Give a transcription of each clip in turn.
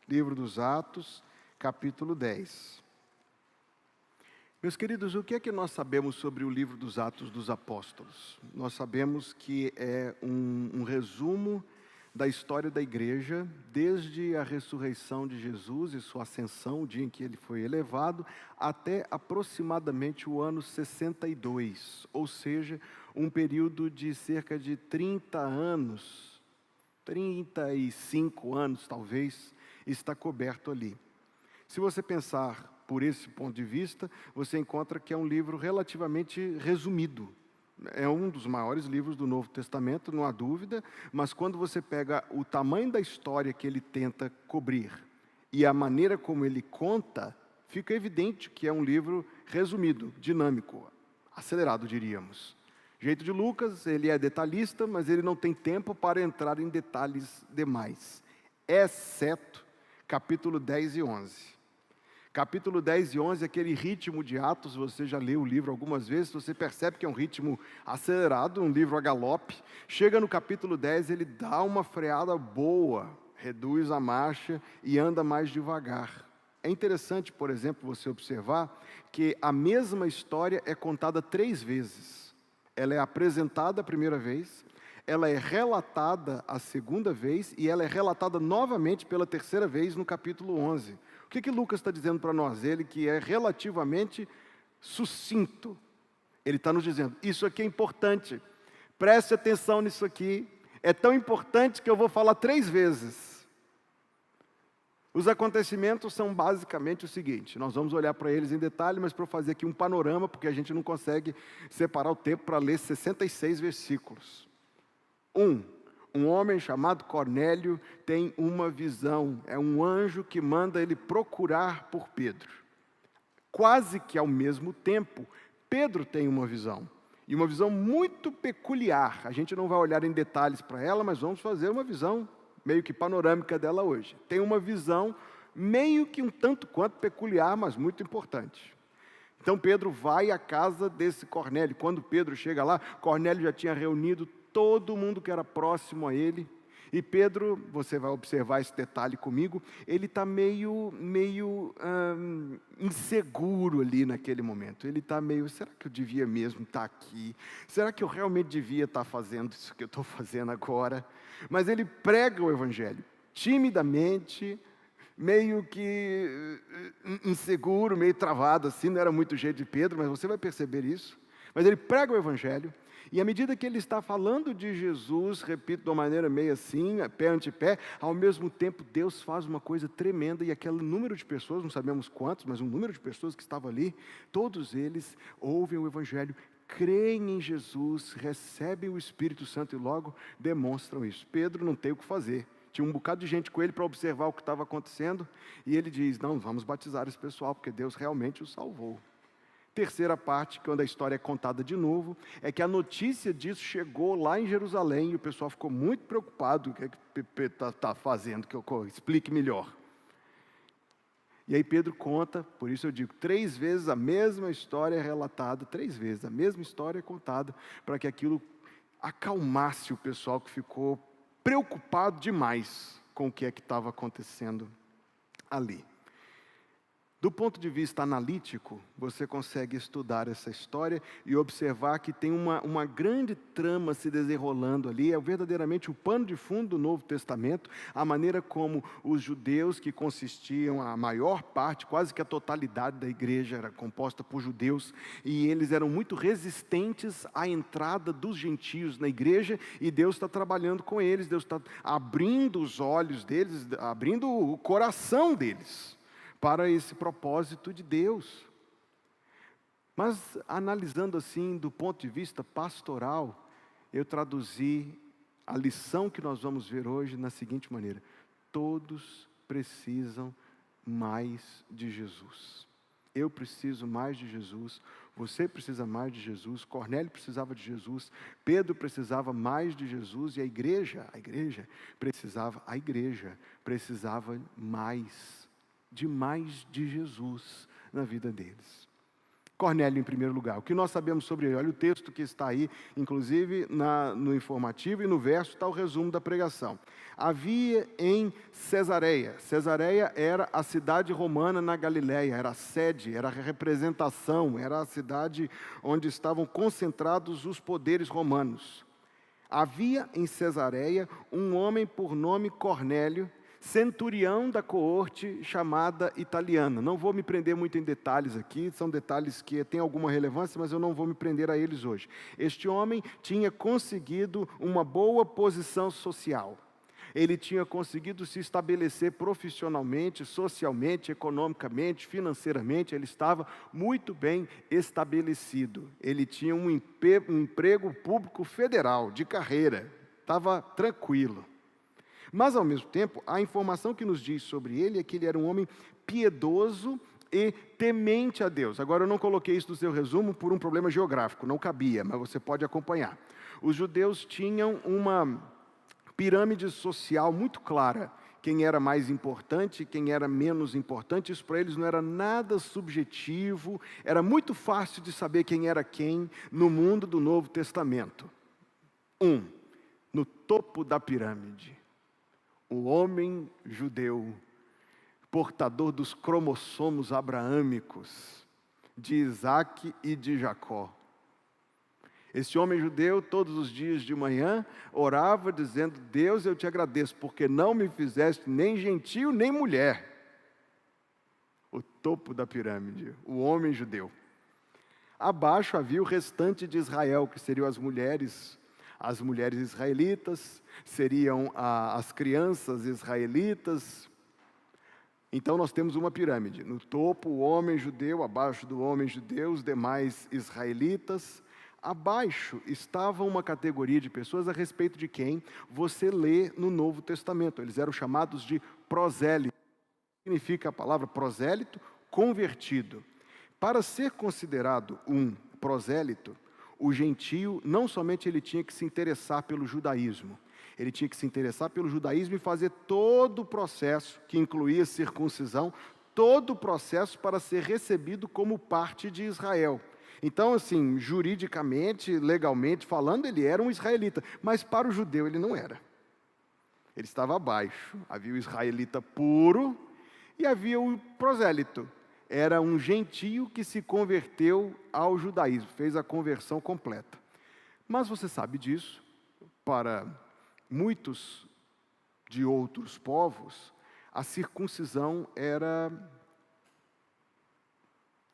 Livro dos Atos, capítulo 10. Meus queridos, o que é que nós sabemos sobre o livro dos Atos dos Apóstolos? Nós sabemos que é um resumo da história da igreja, desde a ressurreição de Jesus e sua ascensão, o dia em que ele foi elevado, até aproximadamente o ano 62, ou seja, um período de cerca de 30 anos, 35 anos talvez, está coberto ali. Se você pensar por esse ponto de vista, você encontra que é um livro relativamente resumido. É um dos maiores livros do Novo Testamento, não há dúvida, mas quando você pega o tamanho da história que ele tenta cobrir e a maneira como ele conta, fica evidente que é um livro resumido, dinâmico, acelerado, diríamos. Jeito de Lucas, ele é detalhista, mas ele não tem tempo para entrar em detalhes demais, exceto capítulo 10 e 11. Capítulo 10 e 11, aquele ritmo de Atos, você já leu o livro algumas vezes, você percebe que é um ritmo acelerado, um livro a galope. Chega no capítulo 10, ele dá uma freada boa, reduz a marcha e anda mais devagar. É interessante, por exemplo, você observar que a mesma história é contada 3 vezes. Ela é apresentada a primeira vez, ela é relatada a segunda vez e ela é relatada novamente pela terceira vez no capítulo 11. O que Lucas está dizendo para nós? Ele que é relativamente sucinto. Ele está nos dizendo, isso aqui é importante, preste atenção nisso aqui, é tão importante que eu vou falar 3 vezes. Os acontecimentos são basicamente o seguinte, nós vamos olhar para eles em detalhe, mas para fazer aqui um panorama, porque a gente não consegue separar o tempo para ler 66 versículos. Um homem chamado Cornélio tem uma visão, é um anjo que manda ele procurar por Pedro. Quase que ao mesmo tempo, Pedro tem uma visão, e uma visão muito peculiar. A gente não vai olhar em detalhes para ela, mas vamos fazer uma visão meio que panorâmica dela hoje. Tem uma visão meio que um tanto quanto peculiar, mas muito importante. Então Pedro vai à casa desse Cornélio. Quando Pedro chega lá, Cornélio já tinha reunido todo mundo que era próximo a ele. E Pedro, você vai observar esse detalhe comigo, ele está meio inseguro ali naquele momento. Ele está meio, será que eu devia mesmo estar aqui? Será que eu realmente devia estar fazendo isso que eu estou fazendo agora? Mas ele prega o evangelho, timidamente, meio que inseguro, meio travado assim, não era muito jeito de Pedro, mas você vai perceber isso. Mas ele prega o evangelho, e à medida que ele está falando de Jesus, repito, de uma maneira meio assim, pé ante pé, ao mesmo tempo Deus faz uma coisa tremenda, e aquele número de pessoas, não sabemos quantos, mas um número de pessoas que estavam ali, todos eles ouvem o evangelho, creem em Jesus, recebem o Espírito Santo e logo demonstram isso. Pedro não tem o que fazer. Tinha um bocado de gente com ele para observar o que estava acontecendo, e ele diz, não, vamos batizar esse pessoal, porque Deus realmente o salvou. Terceira parte, quando a história é contada de novo, é que a notícia disso chegou lá em Jerusalém, e o pessoal ficou muito preocupado, o que é que Pedro está fazendo, que eu explique melhor. E aí Pedro conta, por isso eu digo, 3 vezes a mesma história é relatada, 3 vezes a mesma história é contada, para que aquilo acalmasse o pessoal que ficou preocupado demais com o que é que estava acontecendo ali. Do ponto de vista analítico, você consegue estudar essa história e observar que tem uma grande trama se desenrolando ali, é verdadeiramente o pano de fundo do Novo Testamento, a maneira como os judeus, que consistiam, a maior parte, quase que a totalidade da igreja era composta por judeus, e eles eram muito resistentes à entrada dos gentios na igreja, e Deus está trabalhando com eles, Deus está abrindo os olhos deles, abrindo o coração deles para esse propósito de Deus. Mas analisando assim do ponto de vista pastoral, eu traduzi a lição que nós vamos ver hoje na seguinte maneira: todos precisam mais de Jesus. Eu preciso mais de Jesus, você precisa mais de Jesus, Cornélio precisava de Jesus, Pedro precisava mais de Jesus, e a igreja precisava mais de Jesus na vida deles. Cornélio, em primeiro lugar. O que nós sabemos sobre ele? Olha o texto que está aí, inclusive no informativo, e no verso está o resumo da pregação. Havia em Cesareia. Cesareia era a cidade romana na Galiléia, era a sede, era a representação, era a cidade onde estavam concentrados os poderes romanos. Havia em Cesareia um homem por nome Cornélio, centurião da coorte chamada italiana. Não vou me prender muito em detalhes aqui, são detalhes que têm alguma relevância, mas eu não vou me prender a eles hoje. Este homem tinha conseguido uma boa posição social. Ele tinha conseguido se estabelecer profissionalmente, socialmente, economicamente, financeiramente. Ele estava muito bem estabelecido. Ele tinha um emprego público federal, de carreira. Estava tranquilo. Mas, ao mesmo tempo, a informação que nos diz sobre ele é que ele era um homem piedoso e temente a Deus. Agora, eu não coloquei isso no seu resumo por um problema geográfico, não cabia, mas você pode acompanhar. Os judeus tinham uma pirâmide social muito clara. Quem era mais importante, quem era menos importante, isso para eles não era nada subjetivo, era muito fácil de saber quem era quem no mundo do Novo Testamento. No topo da pirâmide, o homem judeu, portador dos cromossomos abraâmicos, de Isaac e de Jacó. Esse homem judeu, todos os dias de manhã, orava dizendo: Deus, eu te agradeço, porque não me fizeste nem gentio, nem mulher. O topo da pirâmide, o homem judeu. Abaixo havia o restante de Israel, que seriam as mulheres israelitas, seriam as crianças israelitas. Então nós temos uma pirâmide. No topo, o homem judeu, abaixo do homem judeu, os demais israelitas. Abaixo estava uma categoria de pessoas a respeito de quem você lê no Novo Testamento. Eles eram chamados de prosélitos. Significa a palavra prosélito? Convertido. Para ser considerado um prosélito, o gentio não somente ele tinha que se interessar pelo judaísmo, ele tinha que se interessar pelo judaísmo e fazer todo o processo, que incluía circuncisão, todo o processo para ser recebido como parte de Israel. Então, assim, juridicamente, legalmente falando, ele era um israelita, mas para o judeu ele não era. Ele estava abaixo. Havia o israelita puro e havia o prosélito. Era um gentio que se converteu ao judaísmo, fez a conversão completa. Mas você sabe disso, para muitos de outros povos, a circuncisão era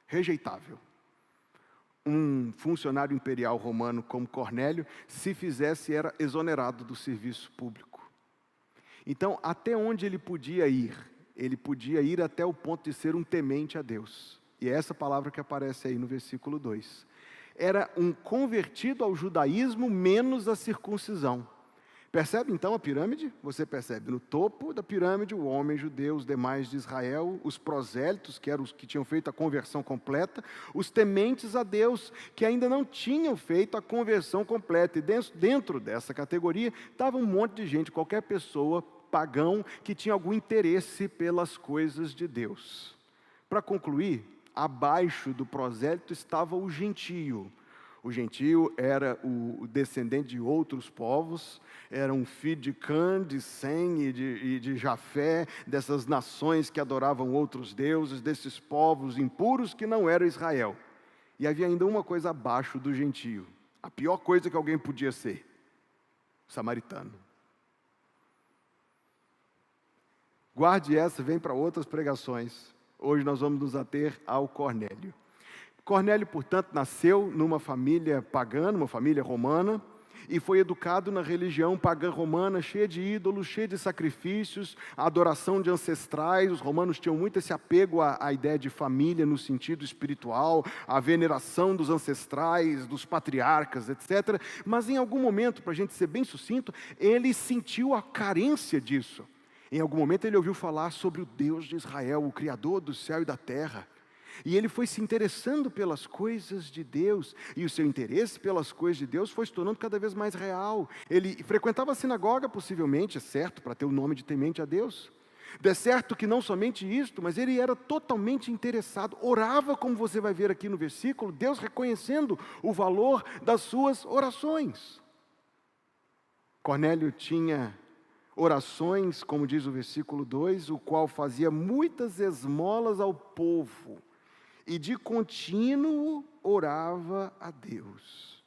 rejeitável. Um funcionário imperial romano como Cornélio, se fizesse, era exonerado do serviço público. Então, até onde ele podia ir? Ele podia ir até o ponto de ser um temente a Deus. E é essa palavra que aparece aí no versículo 2. Era um convertido ao judaísmo menos a circuncisão. Percebe então a pirâmide? Você percebe no topo da pirâmide o homem judeu, os demais de Israel, os prosélitos, que eram os que tinham feito a conversão completa, os tementes a Deus, que ainda não tinham feito a conversão completa. E dentro dessa categoria estava um monte de gente, qualquer pessoa pagão que tinha algum interesse pelas coisas de Deus. Para concluir, abaixo do prosélito estava o gentio. O gentio era o descendente de outros povos, era um filho de Cã, de Sem e de Jafé, dessas nações que adoravam outros deuses, desses povos impuros que não era Israel. E havia ainda uma coisa abaixo do gentio, a pior coisa que alguém podia ser: samaritano. Guarde essa, vem para outras pregações. Hoje nós vamos nos ater ao Cornélio. Cornélio, portanto, nasceu numa família pagã, numa família romana, e foi educado na religião pagã romana, cheia de ídolos, cheia de sacrifícios, a adoração de ancestrais. Os romanos tinham muito esse apego à ideia de família no sentido espiritual, a veneração dos ancestrais, dos patriarcas, etc. Mas em algum momento, para a gente ser bem sucinto, ele sentiu a carência disso. Em algum momento ele ouviu falar sobre o Deus de Israel, o Criador do céu e da terra. E ele foi se interessando pelas coisas de Deus, e o seu interesse pelas coisas de Deus foi se tornando cada vez mais real. Ele frequentava a sinagoga, possivelmente, é certo, para ter o nome de temente a Deus. De certo que não somente isto, mas ele era totalmente interessado, orava, como você vai ver aqui no versículo, Deus reconhecendo o valor das suas orações. Cornélio tinha orações, como diz o versículo 2, o qual fazia muitas esmolas ao povo, e de contínuo orava a Deus.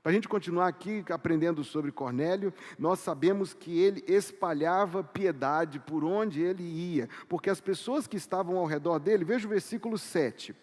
Para a gente continuar aqui aprendendo sobre Cornélio, nós sabemos que ele espalhava piedade por onde ele ia, porque as pessoas que estavam ao redor dele, veja o versículo 7,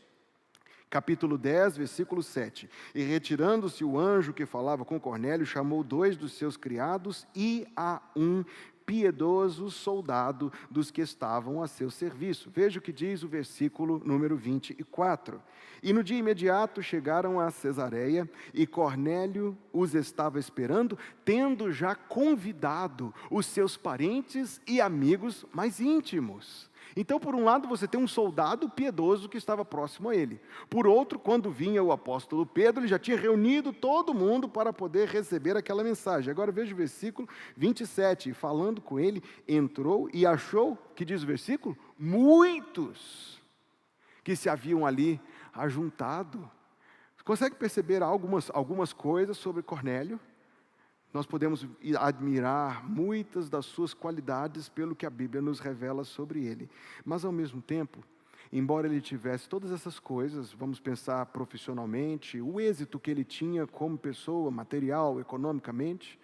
capítulo 10, versículo 7. E retirando-se o anjo que falava com Cornélio, chamou 2 dos seus criados e a um piedoso soldado dos que estavam a seu serviço. Veja o que diz o versículo número 24. E no dia imediato chegaram a Cesareia, e Cornélio os estava esperando, tendo já convidado os seus parentes e amigos mais íntimos. Então, por um lado, você tem um soldado piedoso que estava próximo a ele. Por outro, quando vinha o apóstolo Pedro, ele já tinha reunido todo mundo para poder receber aquela mensagem. Agora veja o versículo 27. Falando com ele, entrou e achou, que diz o versículo? Muitos que se haviam ali ajuntado. Consegue perceber algumas coisas sobre Cornélio? Nós podemos admirar muitas das suas qualidades pelo que a Bíblia nos revela sobre ele. Mas, ao mesmo tempo, embora ele tivesse todas essas coisas, vamos pensar profissionalmente, o êxito que ele tinha como pessoa, material, economicamente,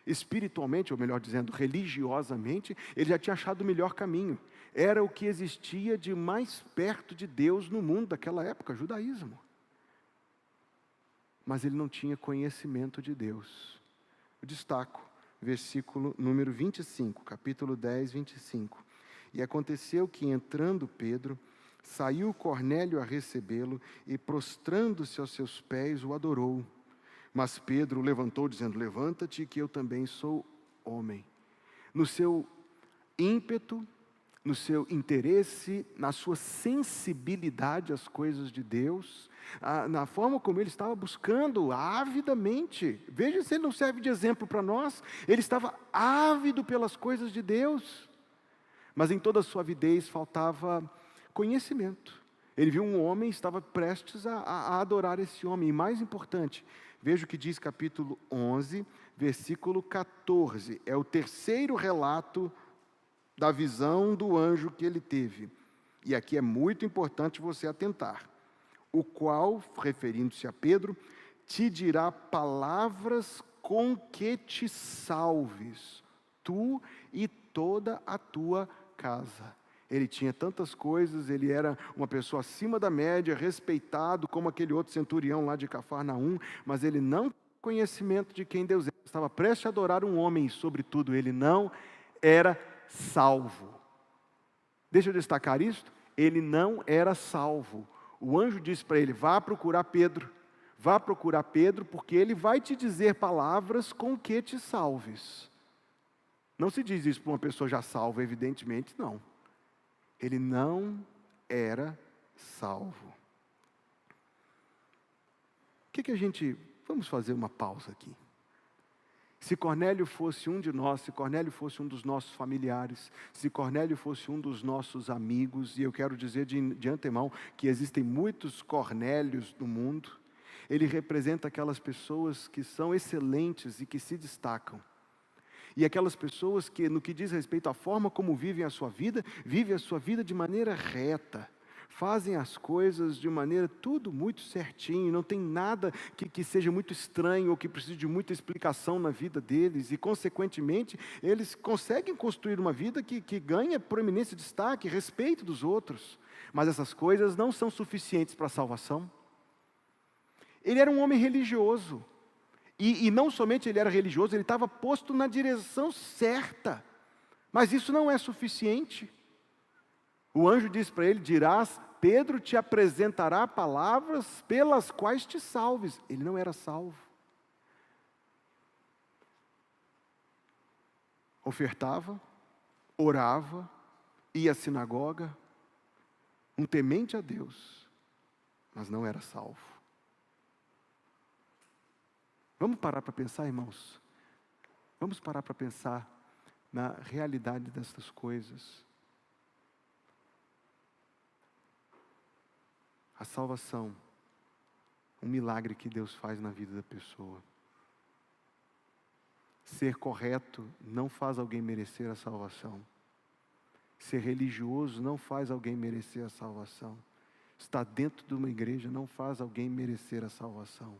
espiritualmente, ou melhor dizendo, religiosamente, ele já tinha achado o melhor caminho. Era o que existia de mais perto de Deus no mundo daquela época, judaísmo. Mas ele não tinha conhecimento de Deus. Eu destaco, versículo número 25, capítulo 10, 25. E aconteceu que, entrando Pedro, saiu Cornélio a recebê-lo, e prostrando-se aos seus pés, o adorou. Mas Pedro o levantou, dizendo: levanta-te, que eu também sou homem. No seu ímpeto, no seu interesse, na sua sensibilidade às coisas de Deus, na forma como ele estava buscando avidamente. Veja se ele não serve de exemplo para nós. Ele estava ávido pelas coisas de Deus, mas em toda a sua avidez faltava conhecimento. Ele viu um homem e estava prestes a adorar esse homem. E mais importante, veja o que diz capítulo 11, versículo 14. É o terceiro relato da visão do anjo que ele teve. E aqui é muito importante você atentar. O qual, referindo-se a Pedro, te dirá palavras com que te salves, tu e toda a tua casa. Ele tinha tantas coisas, ele era uma pessoa acima da média, respeitado como aquele outro centurião lá de Cafarnaum, mas ele não tinha conhecimento de quem Deus era. Estava prestes a adorar um homem, e sobretudo ele não era salvo. Deixa eu destacar isto. Ele não era salvo. O anjo disse para ele: vá procurar Pedro, porque ele vai te dizer palavras com que te salves. Não se diz isso para uma pessoa já salva, evidentemente não. Ele não era salvo. Vamos fazer uma pausa aqui. Se Cornélio fosse um de nós, se Cornélio fosse um dos nossos familiares, se Cornélio fosse um dos nossos amigos, e eu quero dizer de antemão que existem muitos Cornélios no mundo, ele representa aquelas pessoas que são excelentes e que se destacam. E aquelas pessoas que, no que diz respeito à forma como vivem a sua vida de maneira reta, fazem as coisas de maneira tudo muito certinho, não tem nada que seja muito estranho ou que precise de muita explicação na vida deles, e consequentemente eles conseguem construir uma vida que ganha proeminência, destaque, respeito dos outros, mas essas coisas não são suficientes para a salvação. Ele era um homem religioso, e não somente ele era religioso, ele estava posto na direção certa, mas isso não é suficiente. O anjo disse para ele: Pedro te apresentará palavras pelas quais te salves. Ele não era salvo. Ofertava, orava, ia à sinagoga, um temente a Deus, mas não era salvo. Vamos parar para pensar, irmãos? Vamos parar para pensar na realidade dessas coisas. A salvação, um milagre que Deus faz na vida da pessoa. Ser correto não faz alguém merecer a salvação. Ser religioso não faz alguém merecer a salvação. Estar dentro de uma igreja não faz alguém merecer a salvação.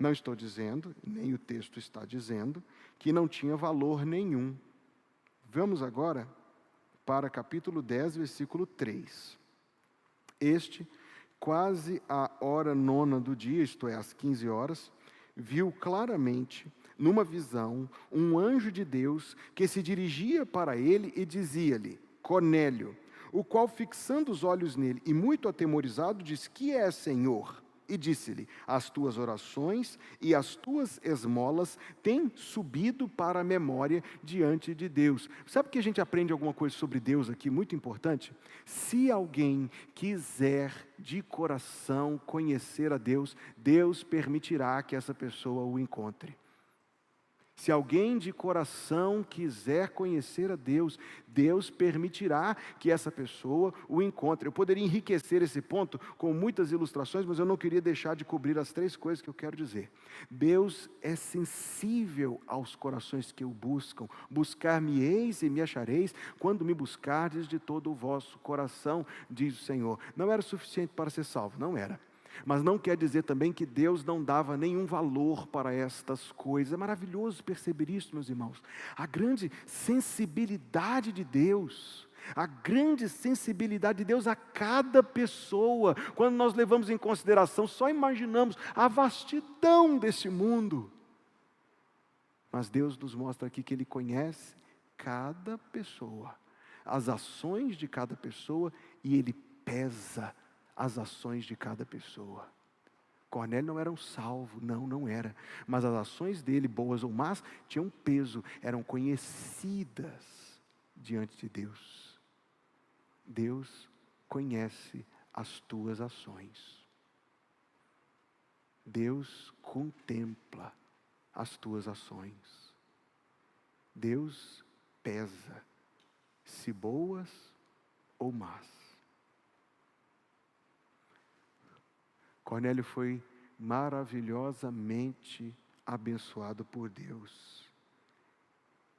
Não estou dizendo, nem o texto está dizendo, que não tinha valor nenhum. Vamos agora para capítulo 10, versículo 3. Este, quase à hora nona do dia, isto é, às 15 horas, viu claramente, numa visão, um anjo de Deus que se dirigia para ele e dizia-lhe: Cornélio, o qual, fixando os olhos nele e muito atemorizado, disse: Que é, Senhor? E disse-lhe: As tuas orações e as tuas esmolas têm subido para a memória diante de Deus. Sabe que a gente aprende alguma coisa sobre Deus aqui, muito importante? Se alguém quiser de coração conhecer a Deus, Deus permitirá que essa pessoa o encontre. Se alguém de coração quiser conhecer a Deus, Deus permitirá que essa pessoa o encontre. Eu poderia enriquecer esse ponto com muitas ilustrações, mas eu não queria deixar de cobrir as 3 coisas que eu quero dizer. Deus é sensível aos corações que o buscam. Buscar-me-eis e me achareis, quando me buscardes de todo o vosso coração, diz o Senhor. Não era suficiente para ser salvo, não era. Mas não quer dizer também que Deus não dava nenhum valor para estas coisas. É maravilhoso perceber isso, meus irmãos. A grande sensibilidade de Deus, a grande sensibilidade de Deus a cada pessoa. Quando nós levamos em consideração, só imaginamos a vastidão desse mundo. Mas Deus nos mostra aqui que Ele conhece cada pessoa, as ações de cada pessoa, e Ele pesa as ações de cada pessoa. Cornélio não era um salvo, não era. Mas as ações dele, boas ou más, tinham peso, eram conhecidas diante de Deus. Deus conhece as tuas ações. Deus contempla as tuas ações. Deus pesa, se boas ou más. Cornélio foi maravilhosamente abençoado por Deus.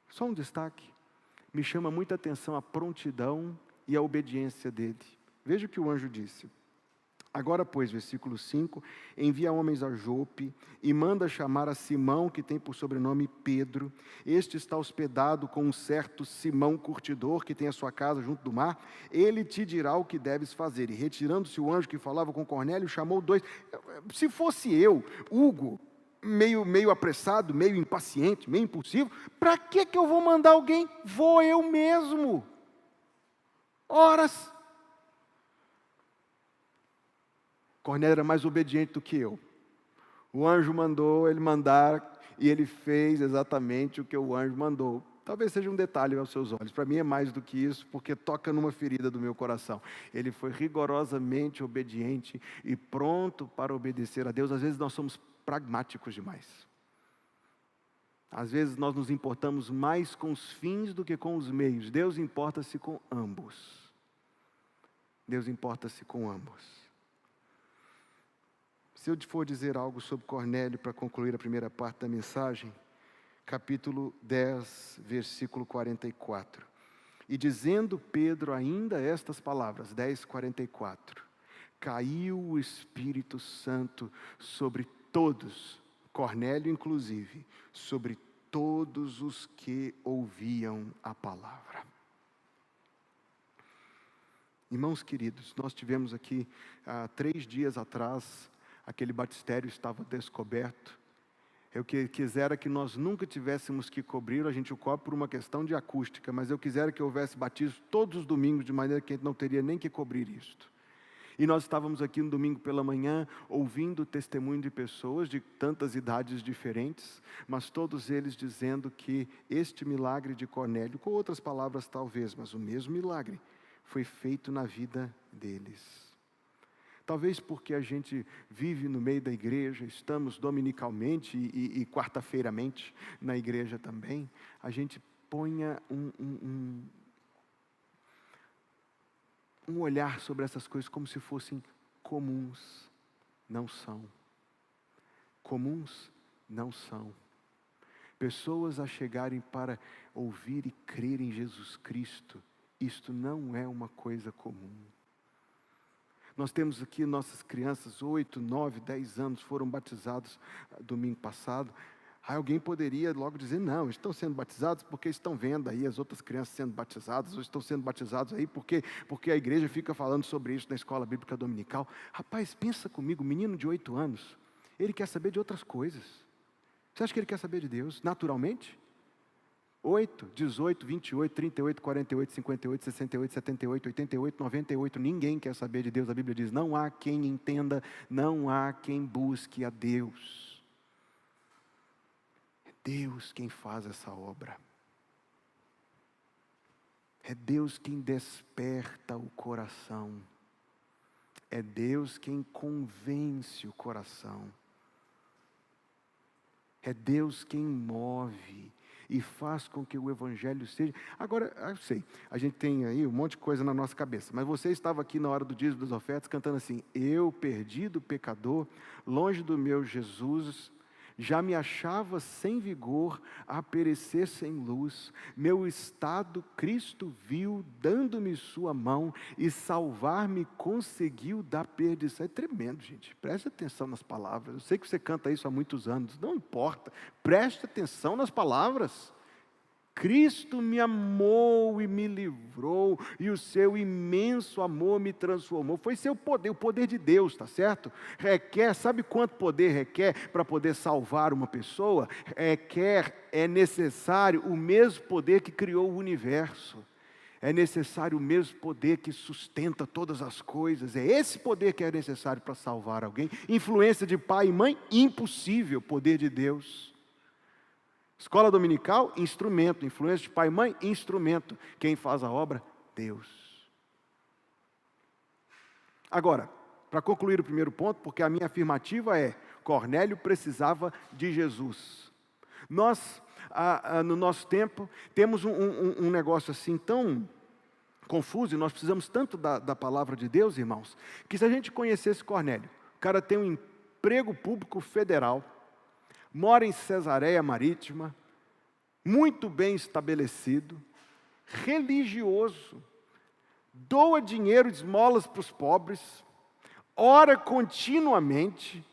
Só um destaque, me chama muita atenção a prontidão e a obediência dele. Veja o que o anjo disse. Agora, pois, versículo 5, envia homens a Jope e manda chamar a Simão, que tem por sobrenome Pedro. Este está hospedado com um certo Simão curtidor, que tem a sua casa junto do mar. Ele te dirá o que deves fazer. E retirando-se o anjo que falava com Cornélio, chamou 2. Se fosse eu, Hugo, meio apressado, meio impaciente, meio impulsivo, para que eu vou mandar alguém? Vou eu mesmo. Horas. Cornélio era mais obediente do que eu. O anjo mandou ele mandar, e ele fez exatamente o que o anjo mandou. Talvez seja um detalhe aos seus olhos. Para mim é mais do que isso, porque toca numa ferida do meu coração. Ele foi rigorosamente obediente e pronto para obedecer a Deus. Às vezes nós somos pragmáticos demais. Às vezes nós nos importamos mais com os fins do que com os meios. Deus importa-se com ambos. Deus importa-se com ambos. Se eu for dizer algo sobre Cornélio para concluir a primeira parte da mensagem, capítulo 10, versículo 44. E dizendo Pedro ainda estas palavras, 10, 44. Caiu o Espírito Santo sobre todos, Cornélio inclusive, sobre todos os que ouviam a palavra. Irmãos queridos, nós tivemos aqui, 3 dias atrás, aquele batistério estava descoberto. Eu quisera que nós nunca tivéssemos que cobrir, a gente o cobre por uma questão de acústica, mas eu quisera que houvesse batismo todos os domingos, de maneira que a gente não teria nem que cobrir isto. E nós estávamos aqui no domingo pela manhã, ouvindo o testemunho de pessoas de tantas idades diferentes, mas todos eles dizendo que este milagre de Cornélio, com outras palavras talvez, mas o mesmo milagre, foi feito na vida deles. Talvez porque a gente vive no meio da igreja, estamos dominicalmente e quarta-feiramente na igreja também, a gente ponha um olhar sobre essas coisas como se fossem comuns. Não são. Comuns não são. Pessoas a chegarem para ouvir e crer em Jesus Cristo, isto não é uma coisa comum. Nós temos aqui nossas crianças, 8, 9, 10 anos, foram batizados domingo passado. Aí alguém poderia logo dizer, não, estão sendo batizados porque estão vendo aí as outras crianças sendo batizadas, ou estão sendo batizados aí porque a igreja fica falando sobre isso na escola bíblica dominical. Rapaz, pensa comigo, um menino de 8 anos, ele quer saber de outras coisas. Você acha que ele quer saber de Deus naturalmente? 8, 18, 28, 38, 48, 58, 68, 78, 88, 98, ninguém quer saber de Deus. A Bíblia diz, não há quem entenda, não há quem busque a Deus. É Deus quem faz essa obra. É Deus quem desperta o coração. É Deus quem convence o coração. É Deus quem move e faz com que o Evangelho seja... Agora, eu sei, a gente tem aí um monte de coisa na nossa cabeça, mas você estava aqui na hora do dízimo das ofertas cantando assim, eu, perdido pecador, longe do meu Jesus, já me achava sem vigor, a perecer sem luz. Meu estado Cristo viu, dando-me sua mão, e salvar-me conseguiu da perdição. É tremendo, gente. Preste atenção nas palavras. Eu sei que você canta isso há muitos anos, não importa. Preste atenção nas palavras. Cristo me amou e me livrou, e o seu imenso amor me transformou. Foi seu poder, o poder de Deus, está certo? Sabe quanto poder requer para poder salvar uma pessoa? É necessário o mesmo poder que criou o universo. É necessário o mesmo poder que sustenta todas as coisas. É esse poder que é necessário para salvar alguém. Influência de pai e mãe, impossível. Poder de Deus. Escola dominical, instrumento. Influência de pai e mãe, instrumento. Quem faz a obra? Deus. Agora, para concluir o primeiro ponto, porque a minha afirmativa é, Cornélio precisava de Jesus. Nós, no nosso tempo, temos um negócio assim tão confuso, e nós precisamos tanto da palavra de Deus, irmãos, que se a gente conhecesse Cornélio, o cara tem um emprego público federal, mora em Cesareia Marítima, muito bem estabelecido, religioso, doa dinheiro de esmolas para os pobres, ora continuamente.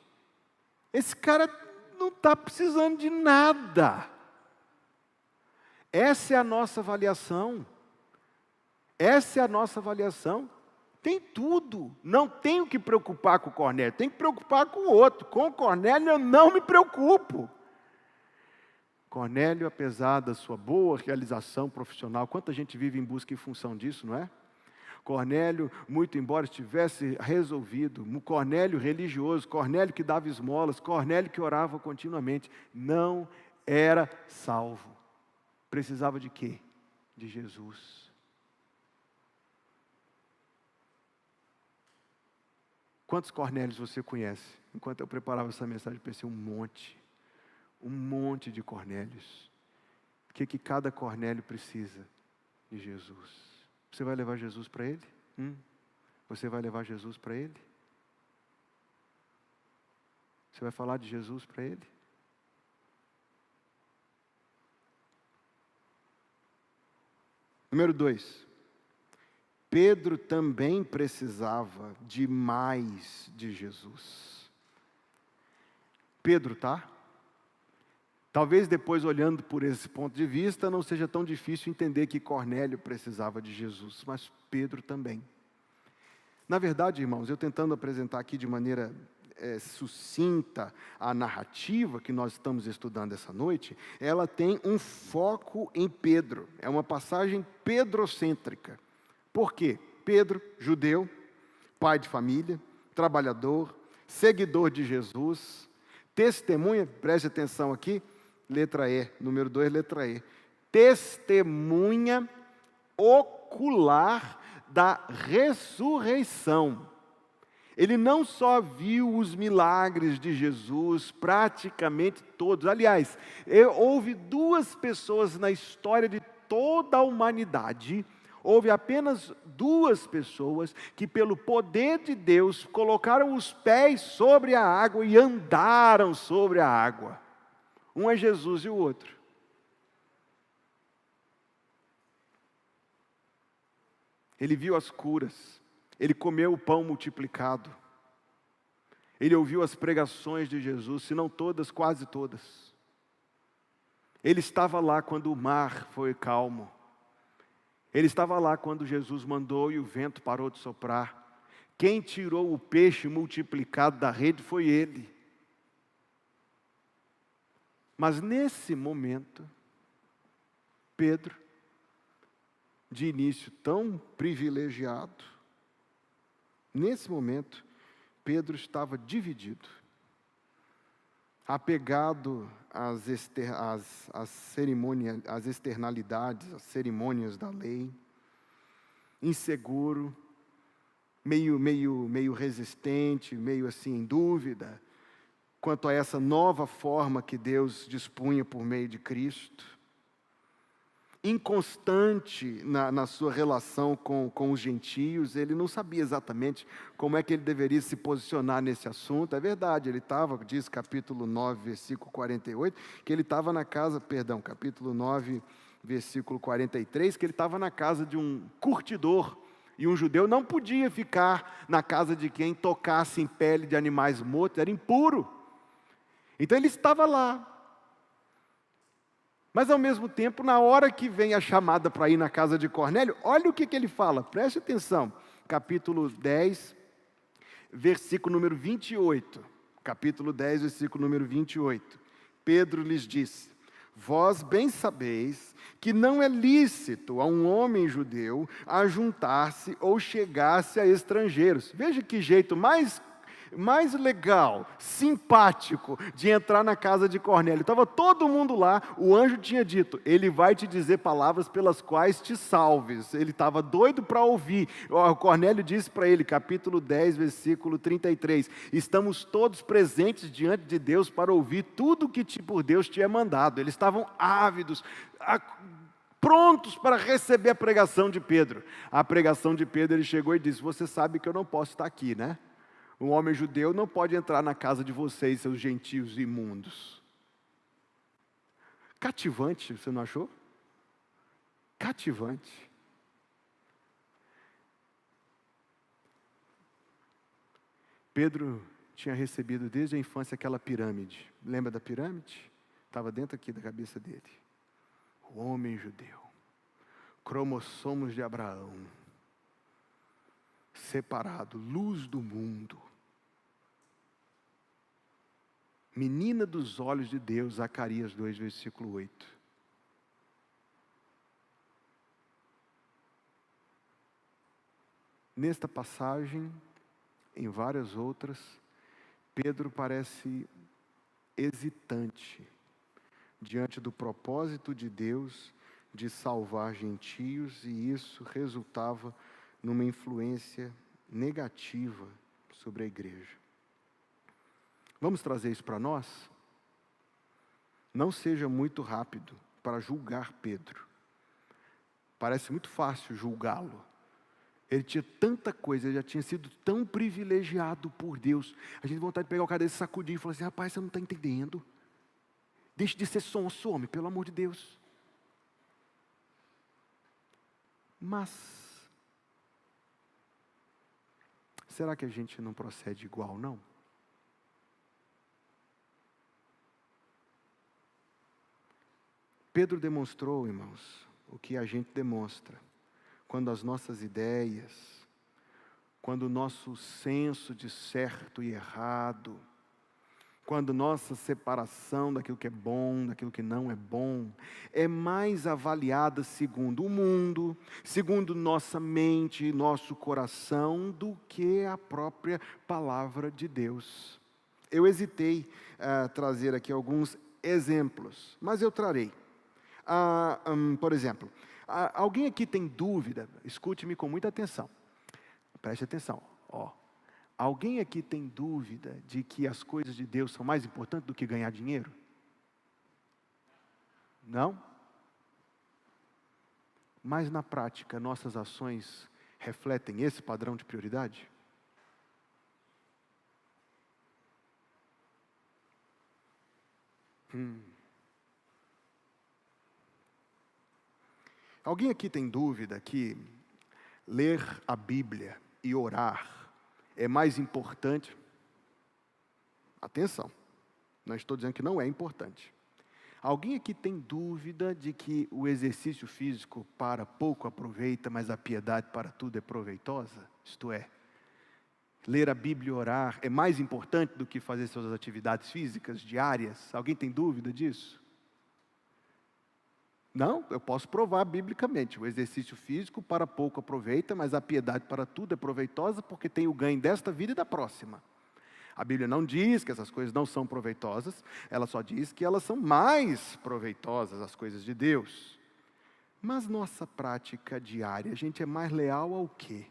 Esse cara não está precisando de nada. Essa é a nossa avaliação. Essa é a nossa avaliação. Tem tudo. Não tenho que preocupar com o Cornélio, tem que preocupar com o outro. Com o Cornélio eu não me preocupo. Cornélio, apesar da sua boa realização profissional, quanta gente vive em busca e função disso, não é? Cornélio, muito embora estivesse resolvido, Cornélio religioso, Cornélio que dava esmolas, Cornélio que orava continuamente, não era salvo. Precisava de quê? De Jesus. Quantos Cornélios você conhece? Enquanto eu preparava essa mensagem, eu pensei, um monte de Cornélios. O que cada Cornélio precisa? De Jesus. Você vai levar Jesus para ele? Você vai levar Jesus para ele? Você vai falar de Jesus para ele? Número 2. Pedro também precisava de mais de Jesus. Pedro, tá? Talvez depois, olhando por esse ponto de vista, não seja tão difícil entender que Cornélio precisava de Jesus, mas Pedro também. Na verdade, irmãos, eu tentando apresentar aqui de maneira sucinta a narrativa que nós estamos estudando essa noite, ela tem um foco em Pedro. É uma passagem pedrocêntrica. Por quê? Pedro, judeu, pai de família, trabalhador, seguidor de Jesus, testemunha, preste atenção aqui, letra E, número 2, letra E. Testemunha ocular da ressurreição. Ele não só viu os milagres de Jesus, praticamente todos. Aliás, houve 2 pessoas na história de toda a humanidade, houve apenas duas pessoas que, pelo poder de Deus, colocaram os pés sobre a água e andaram sobre a água. Um é Jesus e o outro. Ele viu as curas, ele comeu o pão multiplicado, ele ouviu as pregações de Jesus, se não todas, quase todas. Ele estava lá quando o mar foi calmo. Ele estava lá quando Jesus mandou e o vento parou de soprar. Quem tirou o peixe multiplicado da rede foi ele. Mas nesse momento, Pedro, de início tão privilegiado, nesse momento, Pedro estava dividido, apegado às externalidades, às cerimônias da lei, inseguro, meio resistente, meio assim em dúvida, quanto a essa nova forma que Deus dispunha por meio de Cristo. Inconstante na sua relação com os gentios, ele não sabia exatamente como é que ele deveria se posicionar nesse assunto. É verdade, ele estava, diz capítulo 9, versículo 48, que ele estava na casa, capítulo 9, versículo 43, que ele estava na casa de um curtidor, e um judeu não podia ficar na casa de quem tocasse em pele de animais mortos, era impuro. Então ele estava lá. Mas ao mesmo tempo, na hora que vem a chamada para ir na casa de Cornélio, olha o que ele fala, preste atenção. Capítulo 10, versículo número 28. Capítulo 10, versículo número 28. Pedro lhes disse: vós bem sabeis que não é lícito a um homem judeu ajuntar-se ou chegar-se a estrangeiros. Veja que jeito mais legal, simpático de entrar na casa de Cornélio. Estava todo mundo lá, o anjo tinha dito: ele vai te dizer palavras pelas quais te salves. Ele estava doido para ouvir. O Cornélio disse para ele, capítulo 10, versículo 33, estamos todos presentes diante de Deus para ouvir tudo que por Deus te é mandado. Eles estavam ávidos, prontos para receber a pregação de Pedro. A pregação de Pedro, ele chegou e disse: você sabe que eu não posso estar aqui, né? Um homem judeu não pode entrar na casa de vocês, seus gentios imundos. Cativante, você não achou? Cativante. Pedro tinha recebido desde a infância aquela pirâmide. Lembra da pirâmide? Estava dentro aqui da cabeça dele. O homem judeu, cromossomos de Abraão, separado, luz do mundo, menina dos olhos de Deus, Zacarias 2, versículo 8. Nesta passagem, em várias outras, Pedro parece hesitante diante do propósito de Deus de salvar gentios, e isso resultava numa influência negativa sobre a igreja. Vamos trazer isso para nós? Não seja muito rápido para julgar Pedro. Parece muito fácil julgá-lo. Ele tinha tanta coisa, ele já tinha sido tão privilegiado por Deus. A gente tem vontade de pegar o cara desse, sacudir e falar assim: rapaz, você não está entendendo. Deixe de ser sonso, homem, pelo amor de Deus. Mas, será que a gente não procede igual, não? Pedro demonstrou, irmãos, o que a gente demonstra, quando as nossas ideias, quando o nosso senso de certo e errado, quando nossa separação daquilo que é bom, daquilo que não é bom, é mais avaliada segundo o mundo, segundo nossa mente, nosso coração, do que a própria palavra de Deus. Eu hesitei trazer aqui alguns exemplos, mas eu trarei. Por exemplo, alguém aqui tem dúvida? Escute-me com muita atenção, preste atenção. Alguém aqui tem dúvida de que as coisas de Deus são mais importantes do que ganhar dinheiro? Não? mas na prática nossas ações refletem esse padrão de prioridade? Alguém aqui tem dúvida que ler a Bíblia e orar é mais importante? Atenção, não estou dizendo que não é importante. Alguém aqui tem dúvida de que o exercício físico para pouco aproveita, mas a piedade para tudo é proveitosa? Isto é, ler a Bíblia e orar é mais importante do que fazer suas atividades físicas diárias? Alguém tem dúvida disso? Não, eu posso provar biblicamente. O exercício físico para pouco aproveita, mas a piedade para tudo é proveitosa, porque tem o ganho desta vida e da próxima. A Bíblia não diz que essas coisas não são proveitosas, ela só diz que elas são mais proveitosas, as coisas de Deus. Mas nossa prática diária, a gente é mais leal ao quê?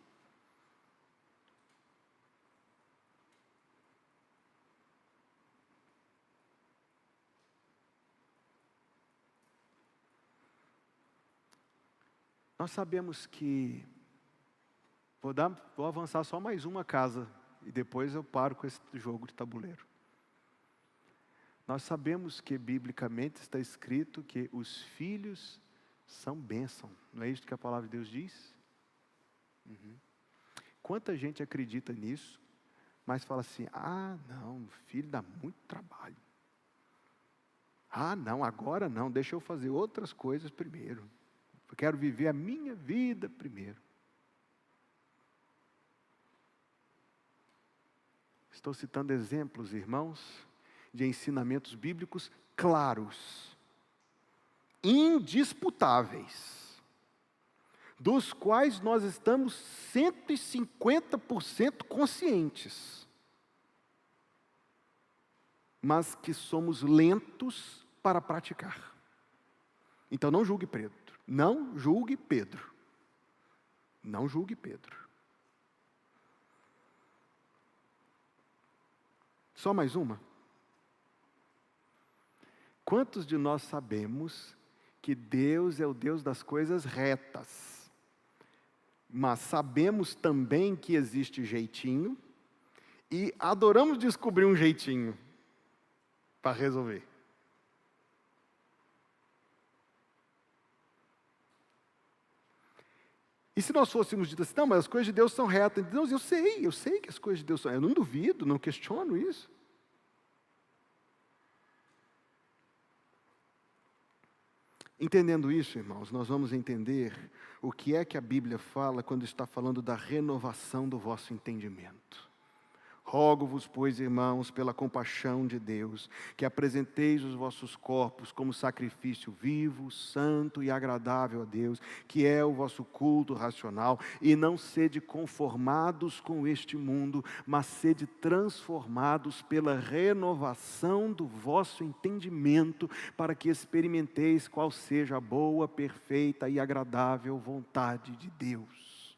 Nós sabemos que, vou avançar só mais uma casa, e depois eu paro com esse jogo de tabuleiro. Nós sabemos que biblicamente está escrito que os filhos são bênção. Não é isso que a palavra de Deus diz? Quanta gente acredita nisso, mas fala assim, não, filho dá muito trabalho. Não, agora não, deixa eu fazer outras coisas primeiro. Eu quero viver a minha vida primeiro. Estou citando exemplos, irmãos, de ensinamentos bíblicos claros, indisputáveis, dos quais nós estamos 150% conscientes, mas que somos lentos para praticar. Então não julgue Pedro. Não julgue Pedro. Não julgue Pedro. Só mais uma. Quantos de nós sabemos que Deus é o Deus das coisas retas? Mas sabemos também que existe jeitinho e adoramos descobrir um jeitinho para resolver. E se nós fôssemos ditos assim, não, mas as coisas de Deus são retas. Deus, eu sei que as coisas de Deus são retas. Eu não duvido, não questiono isso. Entendendo isso, irmãos, nós vamos entender o que é que a Bíblia fala quando está falando da renovação do vosso entendimento. Rogo-vos, pois, irmãos, pela compaixão de Deus, que apresenteis os vossos corpos como sacrifício vivo, santo e agradável a Deus, que é o vosso culto racional, e não sede conformados com este mundo, mas sede transformados pela renovação do vosso entendimento, para que experimenteis qual seja a boa, perfeita e agradável vontade de Deus.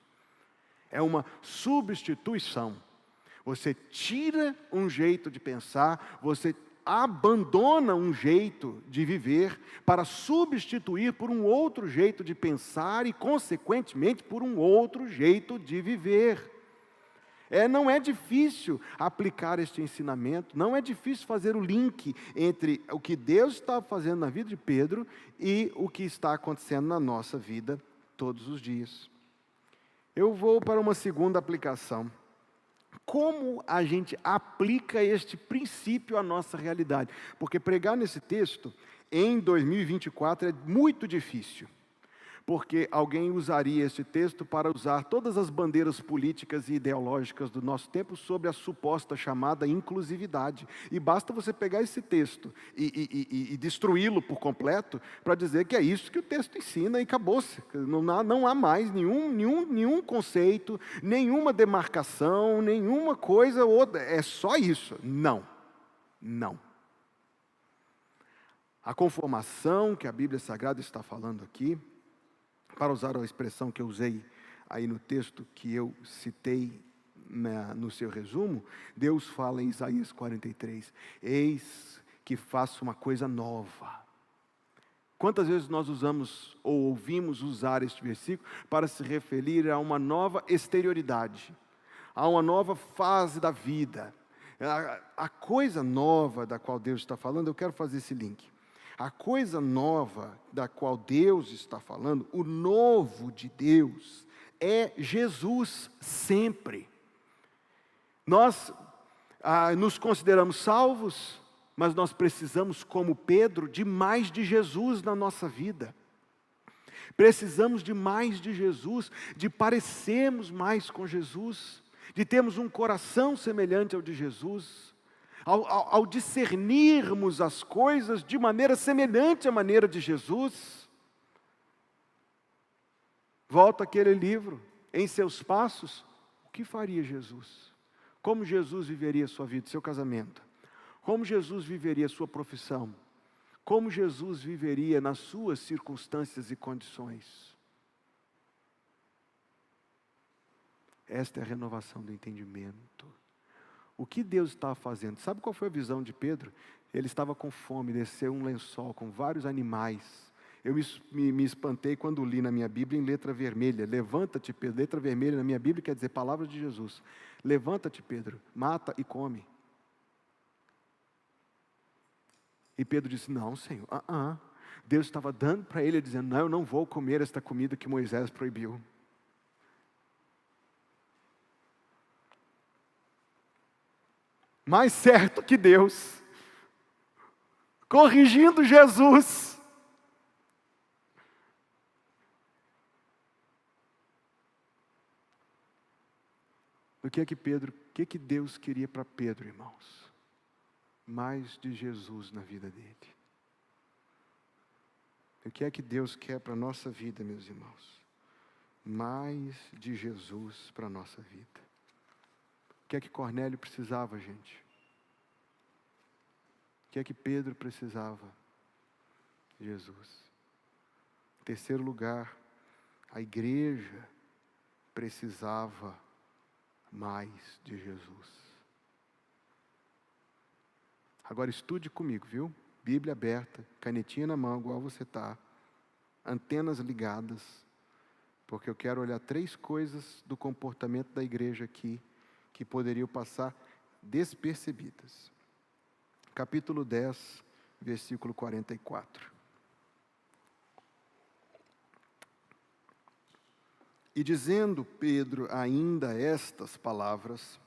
É uma substituição. Você tira um jeito de pensar, você abandona um jeito de viver para substituir por um outro jeito de pensar e, consequentemente, por um outro jeito de viver. Não é difícil aplicar este ensinamento, não é difícil fazer o link entre o que Deus está fazendo na vida de Pedro e o que está acontecendo na nossa vida todos os dias. Eu vou para uma segunda aplicação. Como a gente aplica este princípio à nossa realidade? Porque pregar nesse texto, em 2024, é muito difícil. Porque alguém usaria esse texto para usar todas as bandeiras políticas e ideológicas do nosso tempo sobre a suposta chamada inclusividade. E basta você pegar esse texto e destruí-lo por completo para dizer que é isso que o texto ensina e acabou-se. Não há mais nenhum conceito, nenhuma demarcação, nenhuma coisa outra. É só isso. Não. A conformação que a Bíblia Sagrada está falando aqui, para usar a expressão que eu usei aí no texto que eu citei no seu resumo, Deus fala em Isaías 43, eis que faço uma coisa nova. Quantas vezes nós usamos ou ouvimos usar este versículo para se referir a uma nova exterioridade, a uma nova fase da vida. A coisa nova da qual Deus está falando, eu quero fazer esse link. A coisa nova da qual Deus está falando, o novo de Deus, é Jesus sempre. Nós nos consideramos salvos, mas nós precisamos, como Pedro, de mais de Jesus na nossa vida. Precisamos de mais de Jesus, de parecermos mais com Jesus, de termos um coração semelhante ao de Jesus, ao discernirmos as coisas de maneira semelhante à maneira de Jesus. Volta àquele livro, Em Seus Passos, o que faria Jesus? Como Jesus viveria a sua vida, seu casamento? Como Jesus viveria a sua profissão? Como Jesus viveria nas suas circunstâncias e condições? Esta é a renovação do entendimento. O que Deus estava fazendo? Sabe qual foi a visão de Pedro? Ele estava com fome, desceu um lençol com vários animais. Eu me espantei quando li na minha Bíblia em letra vermelha. Levanta-te, Pedro. Letra vermelha na minha Bíblia quer dizer palavras de Jesus. Levanta-te, Pedro, mata e come. E Pedro disse, não, Senhor, Deus estava dando para ele, dizendo, não, eu não vou comer esta comida que Moisés proibiu. Mais certo que Deus, corrigindo Jesus, o que Deus queria para Pedro, irmãos? Mais de Jesus na vida dele. O que é que Deus quer para a nossa vida, meus irmãos? Mais de Jesus para a nossa vida. O que é que Cornélio precisava, gente? O que é que Pedro precisava? Jesus. Em terceiro lugar, a igreja precisava mais de Jesus. Agora estude comigo, viu? Bíblia aberta, canetinha na mão, igual você está, antenas ligadas, porque eu quero olhar 3 coisas do comportamento da igreja aqui, que poderiam passar despercebidas. Capítulo 10, versículo 44. E dizendo Pedro ainda estas palavras,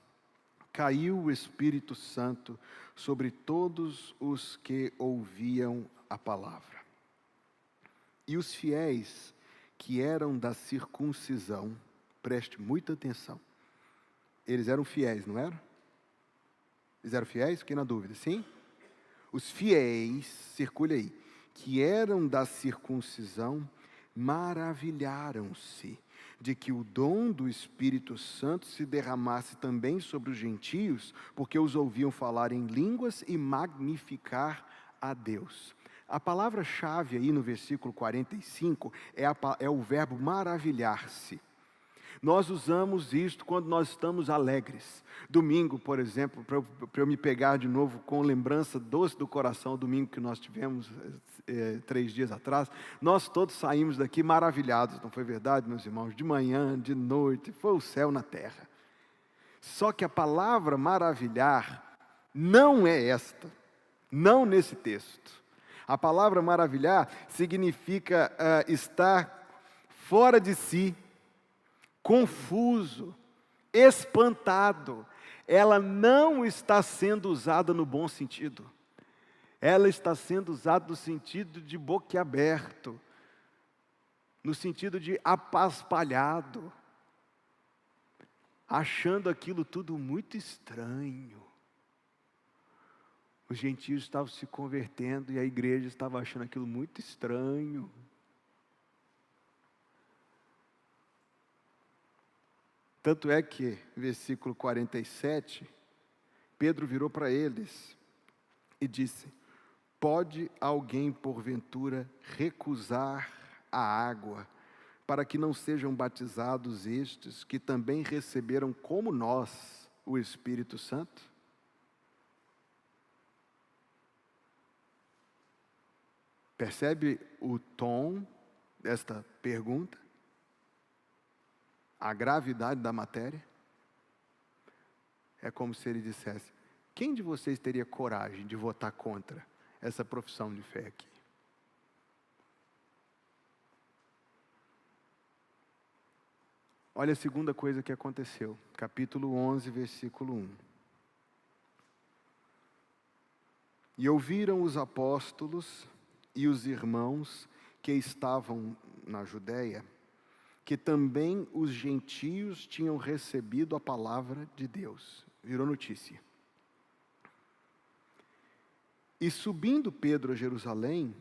caiu o Espírito Santo sobre todos os que ouviam a palavra. E os fiéis que eram da circuncisão, preste muita atenção, eles eram fiéis, não eram? Eles eram fiéis? Fiquei na dúvida, sim? Os fiéis, circule aí, que eram da circuncisão, maravilharam-se de que o dom do Espírito Santo se derramasse também sobre os gentios, porque os ouviam falar em línguas e magnificar a Deus. A palavra-chave aí no versículo 45 é o verbo maravilhar-se. Nós usamos isto quando nós estamos alegres. Domingo, por exemplo, para eu me pegar de novo com lembrança doce do coração, o domingo que nós tivemos 3 dias atrás, nós todos saímos daqui maravilhados, não foi verdade, meus irmãos? De manhã, de noite, foi o céu na terra. Só que a palavra maravilhar não é esta, não nesse texto. A palavra maravilhar significa estar fora de si, confuso, espantado. Ela não está sendo usada no bom sentido. Ela está sendo usada no sentido de boquiaberto, no sentido de apaspalhado, achando aquilo tudo muito estranho. Os gentios estavam se convertendo e a igreja estava achando aquilo muito estranho. Tanto é que, versículo 47, Pedro virou para eles e disse: pode alguém, porventura, recusar a água, para que não sejam batizados estes, que também receberam como nós o Espírito Santo? Percebe o tom desta pergunta? A gravidade da matéria? É como se ele dissesse: quem de vocês teria coragem de votar contra essa profissão de fé aqui? Olha a segunda coisa que aconteceu, capítulo 11, versículo 1. E ouviram os apóstolos e os irmãos que estavam na Judéia, que também os gentios tinham recebido a palavra de Deus. Virou notícia. E subindo Pedro a Jerusalém,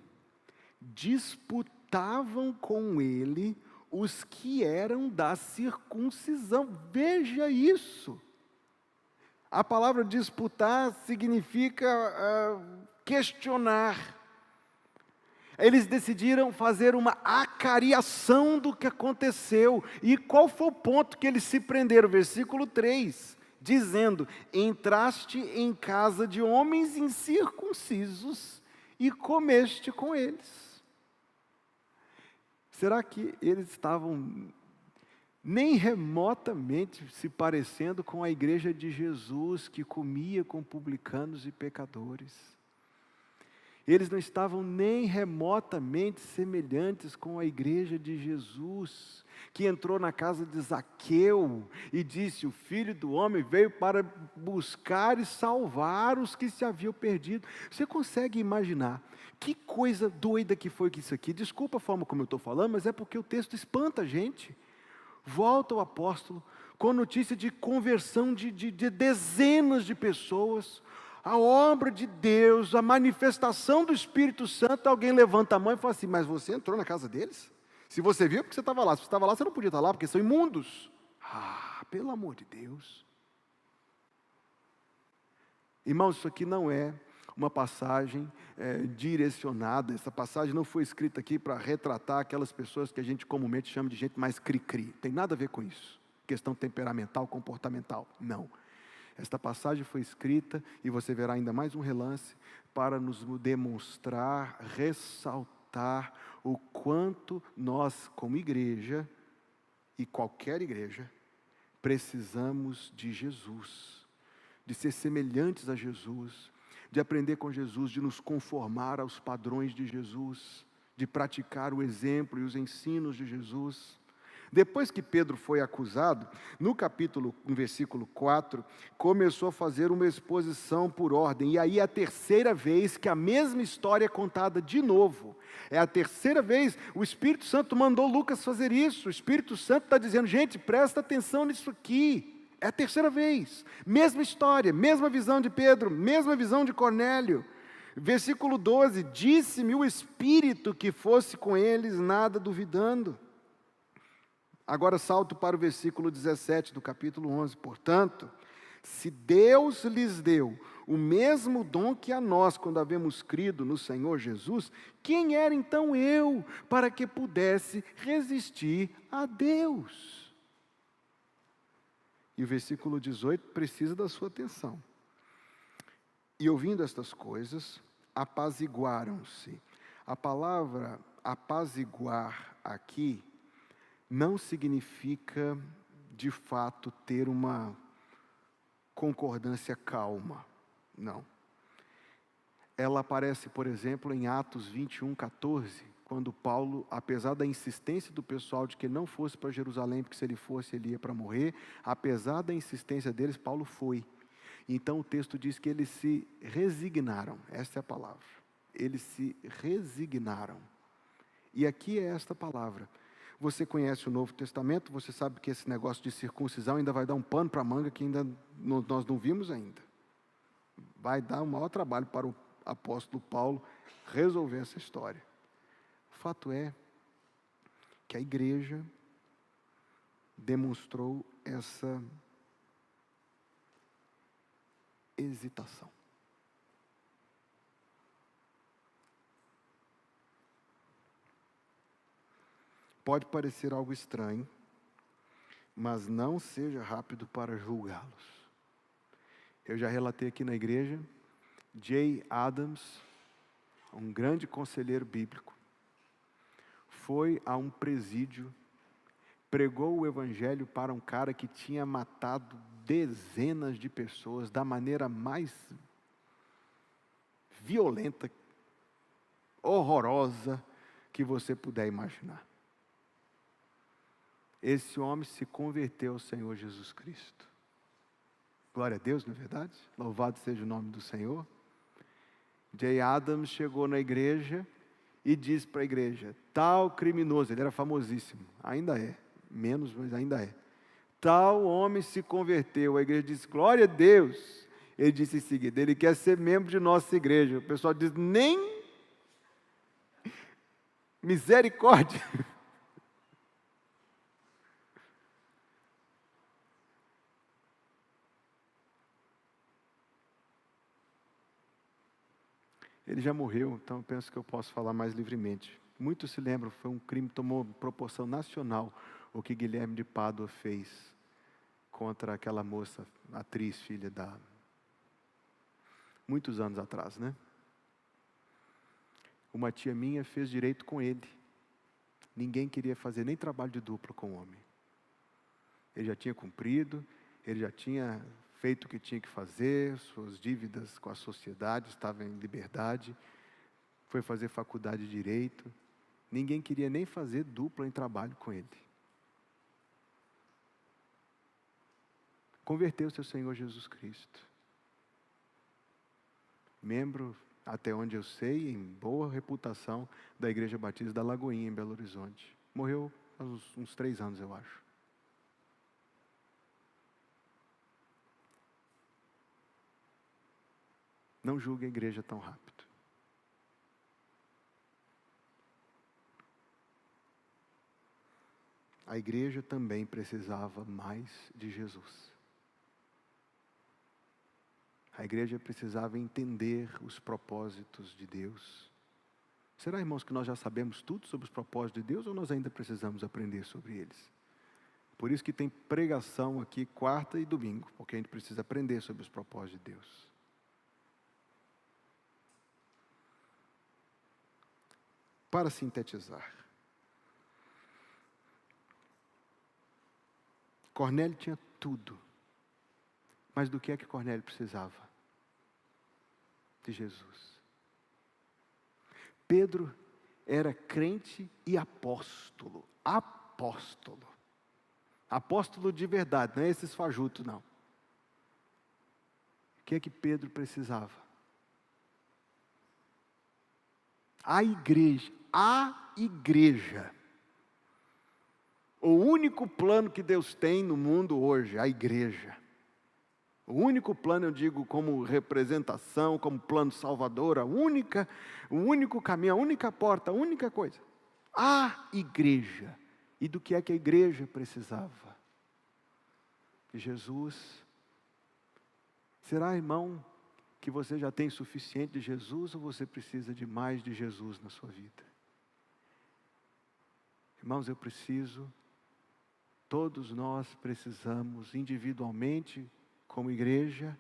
disputavam com ele os que eram da circuncisão. Veja isso. A palavra disputar significa questionar. Eles decidiram fazer uma acariação do que aconteceu. E qual foi o ponto que eles se prenderam? Versículo 3, dizendo: entraste em casa de homens incircuncisos e comeste com eles. Será que eles estavam nem remotamente se parecendo com a igreja de Jesus, que comia com publicanos e pecadores? Eles não estavam nem remotamente semelhantes com a igreja de Jesus, que entrou na casa de Zaqueu e disse: o Filho do Homem veio para buscar e salvar os que se haviam perdido. Você consegue imaginar que coisa doida que foi isso aqui? Desculpa a forma como eu estou falando, mas é porque o texto espanta a gente. Volta o apóstolo com notícia de conversão de dezenas de pessoas, a obra de Deus, a manifestação do Espírito Santo. Alguém levanta a mão e fala assim: mas você entrou na casa deles? Se você viu, porque você estava lá. Se você estava lá, você não podia estar lá, porque são imundos. Pelo amor de Deus. Irmãos, isso aqui não é uma passagem direcionada. Essa passagem não foi escrita aqui para retratar aquelas pessoas que a gente comumente chama de gente mais cri-cri. Tem nada a ver com isso. Questão temperamental, comportamental. Não. Esta passagem foi escrita, e você verá ainda mais um relance, para nos demonstrar, ressaltar o quanto nós, como igreja, e qualquer igreja, precisamos de Jesus, de ser semelhantes a Jesus, de aprender com Jesus, de nos conformar aos padrões de Jesus, de praticar o exemplo e os ensinos de Jesus. Depois que Pedro foi acusado, no versículo 4, começou a fazer uma exposição por ordem. E aí é a terceira vez que a mesma história é contada de novo. É a terceira vez. O Espírito Santo mandou Lucas fazer isso. O Espírito Santo está dizendo: gente, presta atenção nisso aqui. É a terceira vez. Mesma história, mesma visão de Pedro, mesma visão de Cornélio. Versículo 12, disse-me o Espírito que fosse com eles, nada duvidando. Agora salto para o versículo 17 do capítulo 11. Portanto, se Deus lhes deu o mesmo dom que a nós, quando havemos crido no Senhor Jesus, quem era então eu para que pudesse resistir a Deus? E o versículo 18 precisa da sua atenção. E ouvindo estas coisas, apaziguaram-se. A palavra apaziguar aqui não significa, de fato, ter uma concordância calma. Não. Ela aparece, por exemplo, em Atos 21:14, quando Paulo, apesar da insistência do pessoal de que ele não fosse para Jerusalém, porque se ele fosse, ele ia para morrer, apesar da insistência deles, Paulo foi. Então o texto diz que eles se resignaram. Essa é a palavra. Eles se resignaram. E aqui é esta palavra. Você conhece o Novo Testamento, você sabe que esse negócio de circuncisão ainda vai dar um pano para a manga que ainda nós não vimos ainda. Vai dar um maior trabalho para o apóstolo Paulo resolver essa história. O fato é que a igreja demonstrou essa hesitação. Pode parecer algo estranho, mas não seja rápido para julgá-los. Eu já relatei aqui na igreja, Jay Adams, um grande conselheiro bíblico, foi a um presídio, pregou o evangelho para um cara que tinha matado dezenas de pessoas da maneira mais violenta, horrorosa que você puder imaginar. Esse homem se converteu ao Senhor Jesus Cristo. Glória a Deus, não é verdade? Louvado seja o nome do Senhor. Jay Adams chegou na igreja e disse para a igreja: tal criminoso, ele era famosíssimo, ainda é, menos, mas ainda é. Tal homem se converteu. A igreja disse: glória a Deus. Ele disse em seguida: ele quer ser membro de nossa igreja. O pessoal diz: nem misericórdia. Ele já morreu, então eu penso que eu posso falar mais livremente. Muitos se lembram, foi um crime que tomou proporção nacional, o que Guilherme de Pádua fez contra aquela moça, atriz, filha da... muitos anos atrás, né? Uma tia minha fez direito com ele. Ninguém queria fazer nem trabalho de dupla com o homem. Ele já tinha cumprido, ele já tinha feito o que tinha que fazer, suas dívidas com a sociedade, estava em liberdade, foi fazer faculdade de Direito. Ninguém queria nem fazer dupla em trabalho com ele. Converteu-se ao Senhor Jesus Cristo. Membro, até onde eu sei, em boa reputação, da Igreja Batista da Lagoinha, em Belo Horizonte. Morreu há uns 3 anos, eu acho. Não julgue a igreja tão rápido. A igreja também precisava mais de Jesus. A igreja precisava entender os propósitos de Deus. Será, irmãos, que nós já sabemos tudo sobre os propósitos de Deus ou nós ainda precisamos aprender sobre eles? Por isso que tem pregação aqui quarta e domingo, porque a gente precisa aprender sobre os propósitos de Deus. Para sintetizar, Cornélio tinha tudo, mas do que é que Cornélio precisava? De Jesus. Pedro era crente e apóstolo, apóstolo de verdade, não é esses fajutos não. O que é que Pedro precisava? A igreja, o único plano que Deus tem no mundo hoje, a igreja. O único plano, eu digo, como representação, como plano salvador, o único caminho, a única porta, a única coisa. A igreja. E do que é que a igreja precisava? De Jesus. Será, irmão, que você já tem suficiente de Jesus ou você precisa de mais de Jesus na sua vida? Irmãos, eu preciso, todos nós precisamos individualmente, como igreja,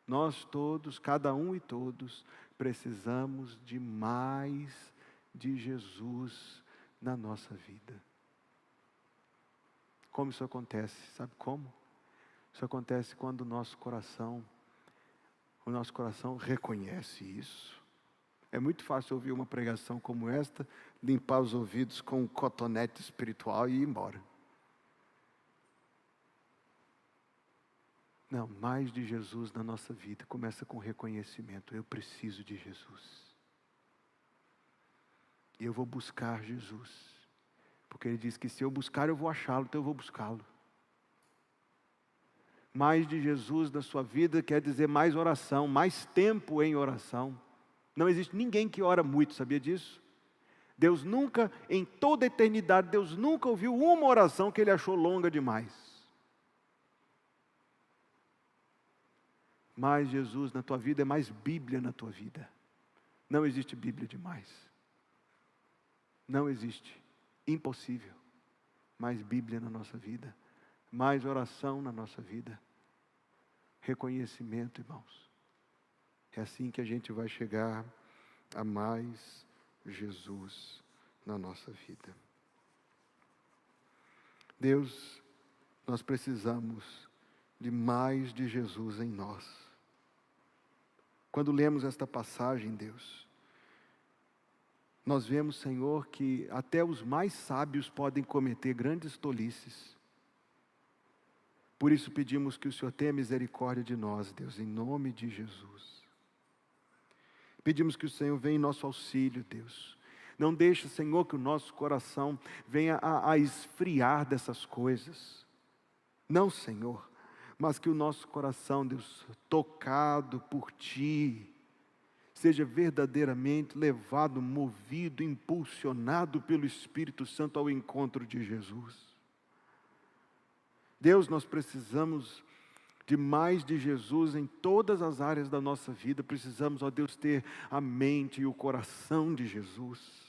nós todos, cada um e todos, precisamos de mais de Jesus na nossa vida. Como isso acontece? Sabe como? Isso acontece quando o nosso coração reconhece isso. É muito fácil ouvir uma pregação como esta, limpar os ouvidos com um cotonete espiritual e ir embora. Não, mais de Jesus na nossa vida começa com reconhecimento. Eu preciso de Jesus. E eu vou buscar Jesus. Porque Ele diz que se eu buscar, eu vou achá-lo, então eu vou buscá-lo. Mais de Jesus na sua vida quer dizer mais oração, mais tempo em oração. Não existe ninguém que ora muito, sabia disso? Deus nunca, em toda a eternidade, Deus nunca ouviu uma oração que Ele achou longa demais. Mais Jesus na tua vida é mais Bíblia na tua vida. Não existe Bíblia demais. Não existe. Impossível. Mais Bíblia na nossa vida. Mais oração na nossa vida. Reconhecimento, irmãos. É assim que a gente vai chegar a mais Jesus na nossa vida. Deus, nós precisamos de mais de Jesus em nós. Quando lemos esta passagem, Deus, nós vemos, Senhor, que até os mais sábios podem cometer grandes tolices. Por isso pedimos que o Senhor tenha misericórdia de nós, Deus, em nome de Jesus. Pedimos que o Senhor venha em nosso auxílio, Deus. Não deixe, Senhor, que o nosso coração venha a esfriar dessas coisas. Não, Senhor, mas que o nosso coração, Deus, tocado por Ti, seja verdadeiramente levado, movido, impulsionado pelo Espírito Santo ao encontro de Jesus. Deus, nós precisamos de mais de Jesus em todas as áreas da nossa vida. Precisamos, ó Deus, ter a mente e o coração de Jesus.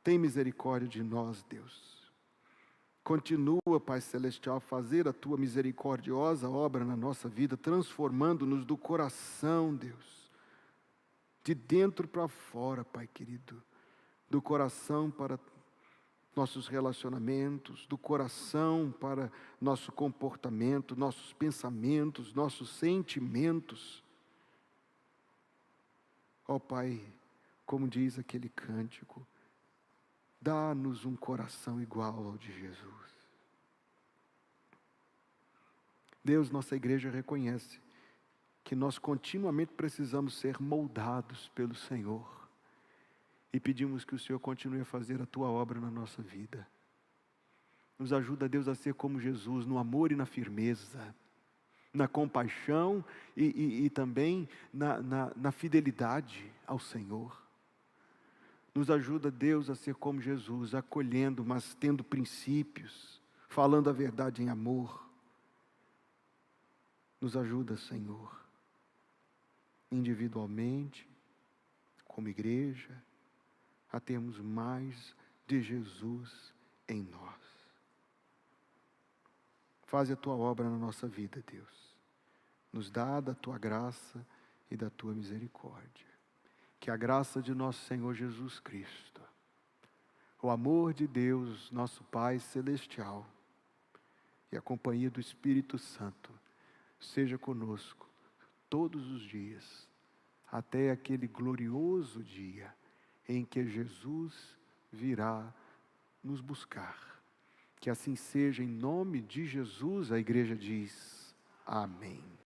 Tem misericórdia de nós, Deus. Continua, Pai Celestial, a fazer a Tua misericordiosa obra na nossa vida, transformando-nos do coração, Deus, de dentro para fora, Pai querido, do coração para nossos relacionamentos, do coração para nosso comportamento, nossos pensamentos, nossos sentimentos. Ó Pai, como diz aquele cântico, dá-nos um coração igual ao de Jesus. Deus, nossa igreja reconhece que nós continuamente precisamos ser moldados pelo Senhor. E pedimos que o Senhor continue a fazer a Tua obra na nossa vida. Nos ajuda, Deus, a ser como Jesus, no amor e na firmeza, na compaixão e também na fidelidade ao Senhor. Nos ajuda, Deus, a ser como Jesus, acolhendo, mas tendo princípios, falando a verdade em amor. Nos ajuda, Senhor, individualmente, como igreja, a termos mais de Jesus em nós. Faz a Tua obra na nossa vida, Deus. Nos dá da Tua graça e da Tua misericórdia. Que a graça de nosso Senhor Jesus Cristo, o amor de Deus, nosso Pai Celestial, e a companhia do Espírito Santo, seja conosco todos os dias, até aquele glorioso dia em que Jesus virá nos buscar. Que assim seja, em nome de Jesus, a igreja diz: amém.